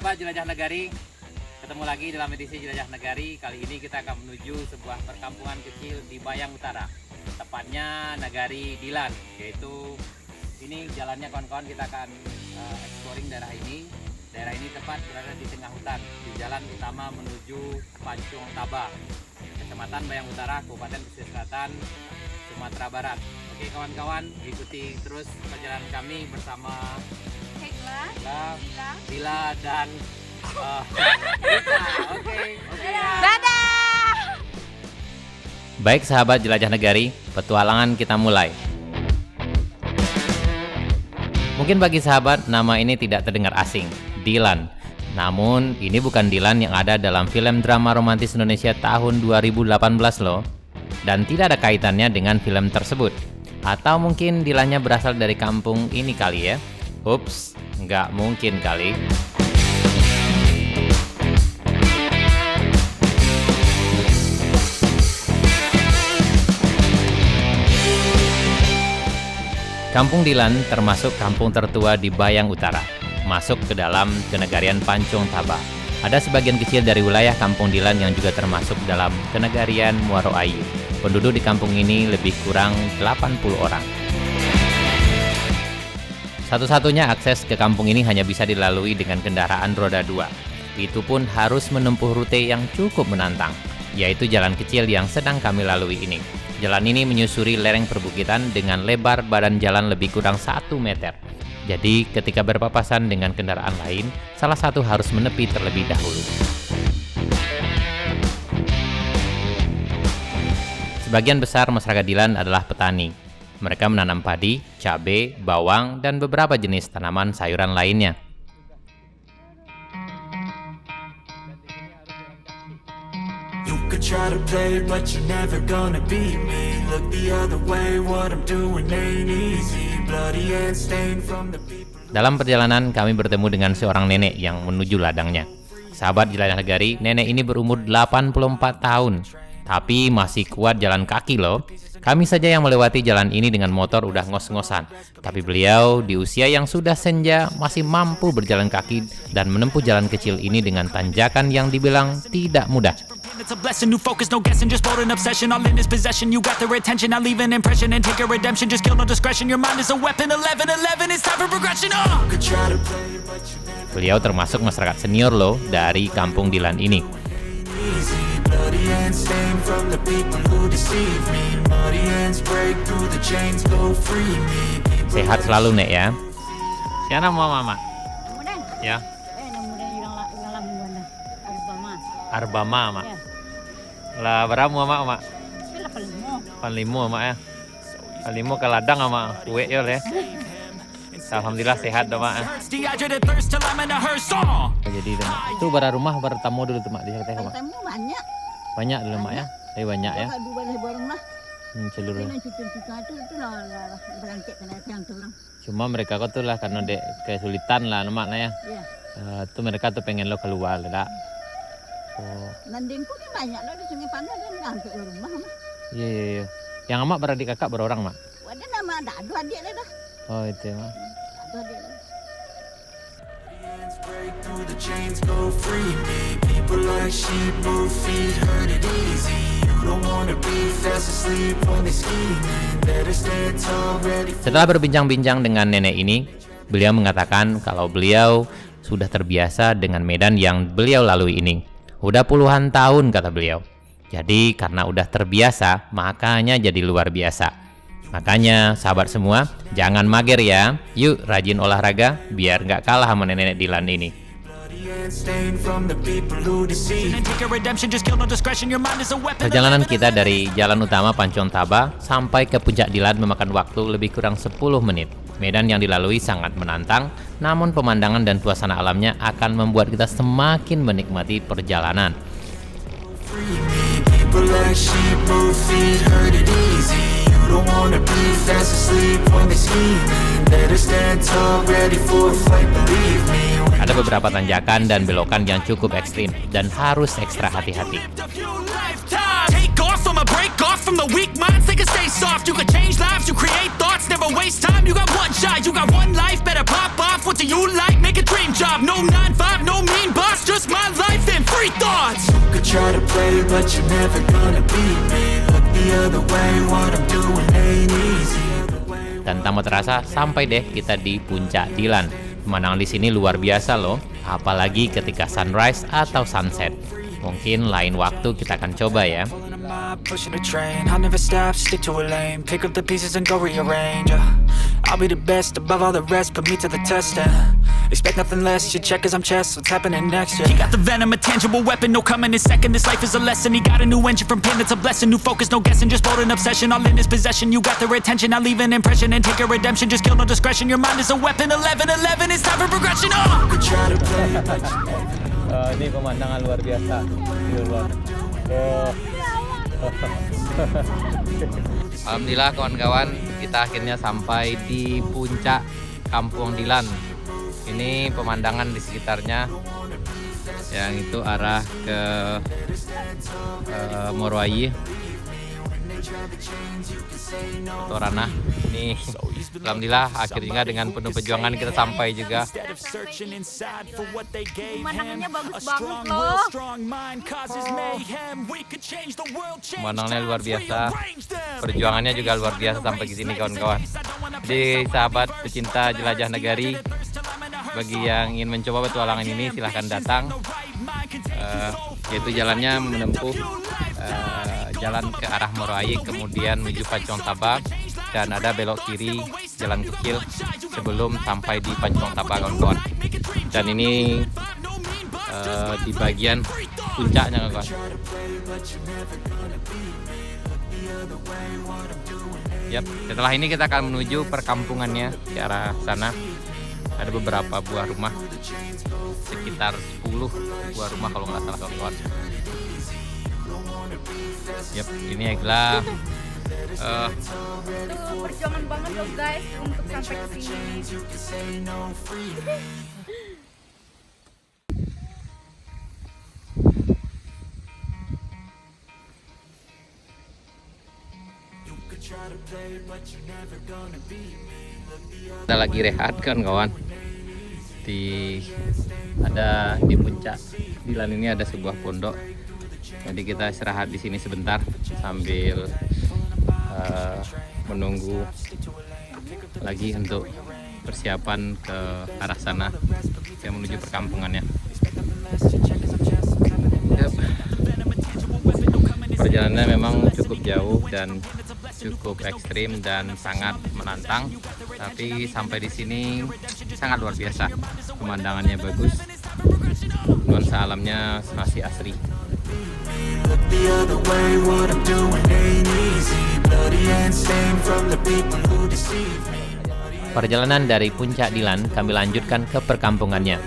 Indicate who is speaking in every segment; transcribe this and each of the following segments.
Speaker 1: sahabat Jelajah Nagari, ketemu lagi dalam edisi Jelajah Nagari. Kali ini kita akan menuju sebuah perkampungan kecil di Bayang Utara, tepatnya Nagari Dilan. Yaitu ini jalannya kawan-kawan, kita akan exploring daerah ini. Daerah ini tepat berada di tengah hutan, di jalan utama menuju Pancong Taba, Kecamatan Bayang Utara, Kabupaten Pesisir Selatan, Sumatera Barat. Oke kawan-kawan, ikuti terus perjalanan kami bersama Dila dan Rita. Oke.
Speaker 2: Dadah.
Speaker 1: Baik sahabat Jelajah Nagari, petualangan kita mulai. Mungkin bagi sahabat nama ini tidak terdengar asing, Dilan. Namun ini bukan Dilan yang ada dalam film drama romantis Indonesia tahun 2018 loh. Dan tidak ada kaitannya dengan film tersebut. Atau mungkin Dilannya berasal dari kampung ini kali ya. Ups, nggak mungkin kali. Kampung Dilan termasuk kampung tertua di Bayang Utara, masuk ke dalam kenegarian Pancong Taba. Ada sebagian kecil dari wilayah Kampung Dilan yang juga termasuk dalam kenegarian Muaro Ayu. Penduduk di kampung ini lebih kurang 80 orang. Satu-satunya akses ke kampung ini hanya bisa dilalui dengan kendaraan roda 2. Itu pun harus menempuh rute yang cukup menantang, yaitu jalan kecil yang sedang kami lalui ini. Jalan ini menyusuri lereng perbukitan dengan lebar badan jalan lebih kurang 1 meter. Jadi ketika berpapasan dengan kendaraan lain, salah satu harus menepi terlebih dahulu. Sebagian besar masyarakat Dilan adalah petani. Mereka menanam padi, cabai, bawang, dan beberapa jenis tanaman sayuran lainnya. Dalam perjalanan kami bertemu dengan seorang nenek yang menuju ladangnya. Sahabat Jelajah Nagari, nenek ini berumur 84 tahun, tapi masih kuat jalan kaki loh. Kami saja yang melewati jalan ini dengan motor udah ngos-ngosan, tapi beliau di usia yang sudah senja masih mampu berjalan kaki dan menempuh jalan kecil ini dengan tanjakan yang dibilang tidak mudah.
Speaker 3: It's a blessing, new focus, no guessing, just bold and obsession, all in his possession, you got their attention, I'll leave an impression and take a redemption, just kill no discretion, your mind is a weapon, 11-11, it's time for progression,
Speaker 1: Beliau termasuk masyarakat senior loh dari kampung Dilan ini. Sehat selalu nek ya. Siapa nama mama? Ya. Arbama mak. Lah berapa mak? 85 mak ya. 85 ke ladang mak. Kue yo le. Alhamdulillah sehat dah mak. Jadi itu bara rumah bertamu dulu tuh mak di sana mak.
Speaker 2: Tamu banyak.
Speaker 1: Banyak dulu mak ya. Tapi banyak ya.
Speaker 2: Dua barang lah.
Speaker 1: Seluruh.
Speaker 2: Ini cucu-cucu itu lah berangkat kena yang tulang.
Speaker 1: Cuma mereka kok tuh lah karena dek kesulitan lah mak ya.
Speaker 2: Iya.
Speaker 1: Tuh mereka tuh pengen lo keluar lah. Oh.
Speaker 2: Nandingku ni banyak lah di Sungai Pandan dan hampir rumah mah.
Speaker 1: Iya. Yang mak beradik kakak berorang mak?
Speaker 2: Ada nama ada adik lah dah.
Speaker 1: Oh itu mak.
Speaker 2: Ada adik lah.
Speaker 1: Setelah berbincang-bincang dengan nenek ini, beliau mengatakan kalau beliau sudah terbiasa dengan medan yang beliau lalui ini. Udah puluhan tahun kata beliau. Jadi karena udah terbiasa, makanya jadi luar biasa. Makanya sahabat semua, jangan mager ya. Yuk rajin olahraga biar nggak kalah sama nenek Dilan ini. Perjalanan kita dari jalan utama Pancong Taba sampai ke puncak Dilan memakan waktu lebih kurang 10 menit. Medan yang dilalui sangat menantang, namun pemandangan dan suasana alamnya akan membuat kita semakin menikmati perjalanan. Ada beberapa tanjakan dan belokan yang cukup ekstrim dan harus ekstra hati-hati.
Speaker 3: I'ma break off from the weak minds, they can stay soft. You can change lives, you create thoughts, never waste time. You got one shot, you got one life, better pop off. What do you like? Make a dream job. No 9-5, no me,
Speaker 4: try to play, but you're never gonna beat me. Look the other way, what I'm doing ain't easy.
Speaker 1: Dan tak mau terasa sampai deh kita di Puncak Dilan. Pemandangan di sini luar biasa loh, apalagi ketika sunrise atau sunset. Mungkin lain waktu kita akan coba ya.
Speaker 4: Pushing a train, I'll never stop, stick to a lane. Pick up the pieces and go rearrange. I'll be the best above all the rest, put me to the test. Expect nothing less, you check as I'm chess. What's happening next?
Speaker 3: He got the venom, a tangible weapon, no coming in second. This life is a lesson. He got a new engine from pain, it's a blessing. New focus, no guessing, just bold and obsession. All in his possession, you got their attention. I'll leave an impression and take a redemption. Just kill, no discretion. Your mind is a weapon. 11-11, it's time for progression.
Speaker 4: Could try to play, but you
Speaker 1: Ini pemandangan luar biasa. Alhamdulillah kawan-kawan, kita akhirnya sampai di puncak Kampung Dilan. Ini pemandangan di sekitarnya, yang itu arah ke Moroayi, Torana. Ini alhamdulillah akhirnya dengan penuh perjuangan kita sampai juga.
Speaker 2: Pemandangannya bagus banget loh.
Speaker 1: Pemandangannya luar biasa, perjuangannya juga luar biasa sampai ke sini kawan-kawan. Jadi sahabat pecinta jelajah nagari, bagi yang ingin mencoba petualangan ini silahkan datang. Yaitu jalannya menempuh jalan ke arah Moroayi, kemudian menuju Pancong Taba, dan ada belok kiri jalan kecil sebelum sampai di Pancong Taba kawan-kawan. Dan ini di bagian puncaknya kawan-kawan. Yap, setelah ini kita akan menuju perkampungannya ke arah sana. Ada beberapa buah rumah, sekitar 10 buah rumah kalau nggak salah kawan-kawan. Yap, ini adalah
Speaker 5: perjuangan banget loh guys untuk sampai ke sini.
Speaker 1: Kita lagi rehat kan kawan. Ada di puncak Dilan ini ada sebuah pondok. Jadi kita istirahat di sini sebentar sambil menunggu lagi untuk persiapan ke arah sana yang menuju perkampungannya. Yep. Perjalanannya memang cukup jauh dan cukup ekstrim dan sangat menantang, tapi sampai di sini sangat luar biasa. Pemandangannya bagus, nuansa alamnya masih asri. Perjalanan dari Puncak Dilan kami lanjutkan ke perkampungannya.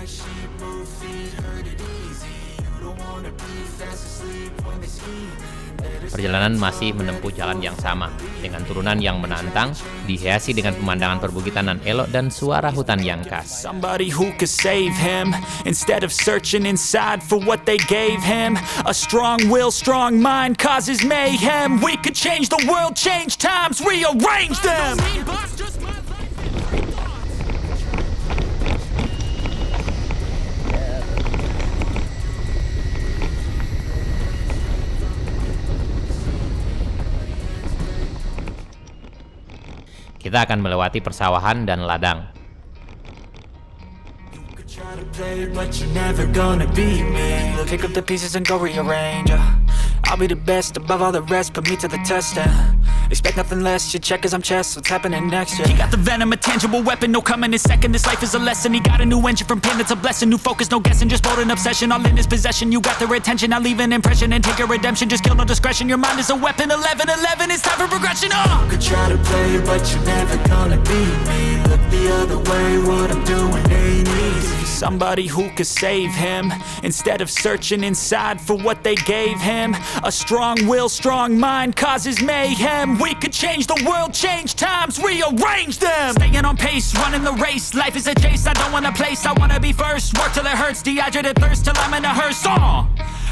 Speaker 1: Perjalanan masih menempuh jalan yang sama, dengan turunan yang menantang, dihiasi dengan pemandangan perbukitan yang elok dan suara hutan yang khas.
Speaker 3: Somebody who could save him instead of searching inside for what they gave him. A strong will, strong mind causes mayhem. We could change the world, change times, rearrange them.
Speaker 1: Kita akan melewati persawahan dan ladang.
Speaker 4: but you're never gonna beat me. Pick up the pieces and go rearrange. I'll be the best above all the rest, put me to the test. Expect nothing less, you check as I'm chess. What's happening next?
Speaker 3: He got the venom, a tangible weapon, no coming in second. This life is a lesson. He got a new engine from pain, it's a blessing. New focus, no guessing, just bold and obsession. All in his possession, you got their attention. I'll leave an impression and take a redemption. Just kill, no discretion. Your mind is a weapon. 11-11, it's time for progression.
Speaker 4: You could try to play, but you're never gonna beat me. Look the other way, what I'm doing ain't easy.
Speaker 3: Somebody who could save him instead of searching inside for what they gave him. A strong will, strong mind causes mayhem. We could change the world, change times, rearrange them. Staying on pace, running the race. Life is a chase, I don't want a place. I wanna be first, work till it hurts. Dehydrated thirst till I'm in a hearse.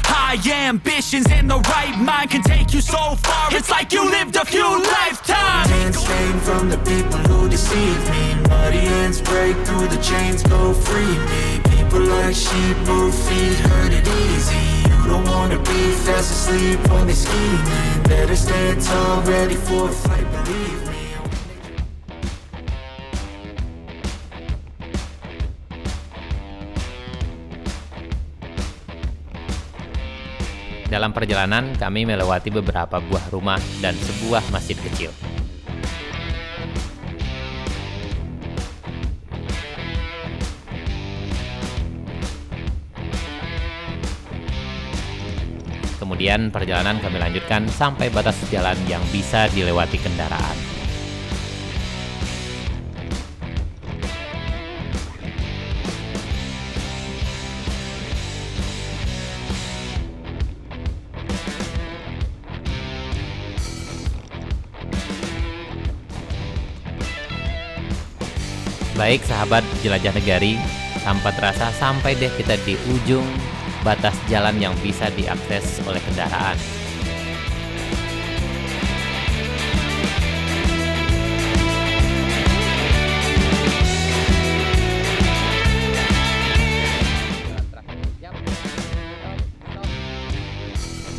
Speaker 3: High ambitions and the right mind can take you so far. It's like you lived a few lifetimes.
Speaker 4: Hands stained from the people who deceive me. Muddy hands break through the chains, go free me. People like sheep move feet, heard it easy. You don't wanna be fast asleep when they scheming. Better stand tall, ready for a fight, believe me.
Speaker 1: Dalam perjalanan, kami melewati beberapa buah rumah dan sebuah masjid kecil. Kemudian perjalanan kami lanjutkan sampai batas jalan yang bisa dilewati kendaraan. Baik sahabat jelajah negari, tanpa terasa sampai deh kita di ujung batas jalan yang bisa diakses oleh kendaraan.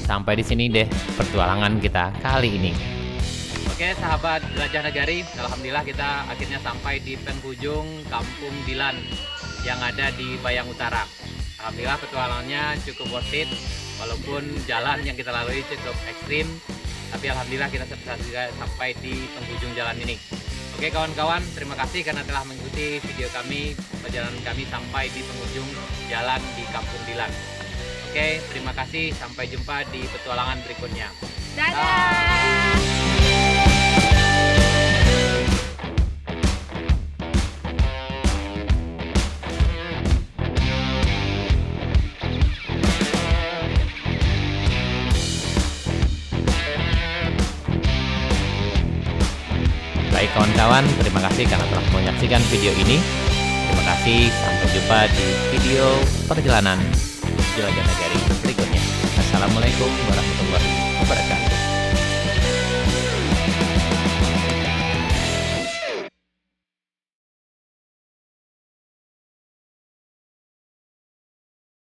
Speaker 1: Sampai di sini deh petualangan kita kali ini. Oke sahabat jelajah negari, alhamdulillah kita akhirnya sampai di penghujung Kampung Dilan yang ada di Bayang Utara. Alhamdulillah petualangannya cukup worth it, walaupun jalan yang kita lalui cukup ekstrim, tapi alhamdulillah kita bisa sampai di penghujung jalan ini. Oke kawan-kawan, terima kasih karena telah mengikuti video kami, perjalanan kami sampai di penghujung jalan di Kampung Dilan. Oke, terima kasih, sampai jumpa di petualangan berikutnya.
Speaker 5: Dadah!
Speaker 1: Baik kawan-kawan, terima kasih karena telah menyaksikan video ini. Terima kasih, sampai jumpa di video perjalanan jelajah negari berikutnya. Assalamualaikum warahmatullahi wabarakatuh.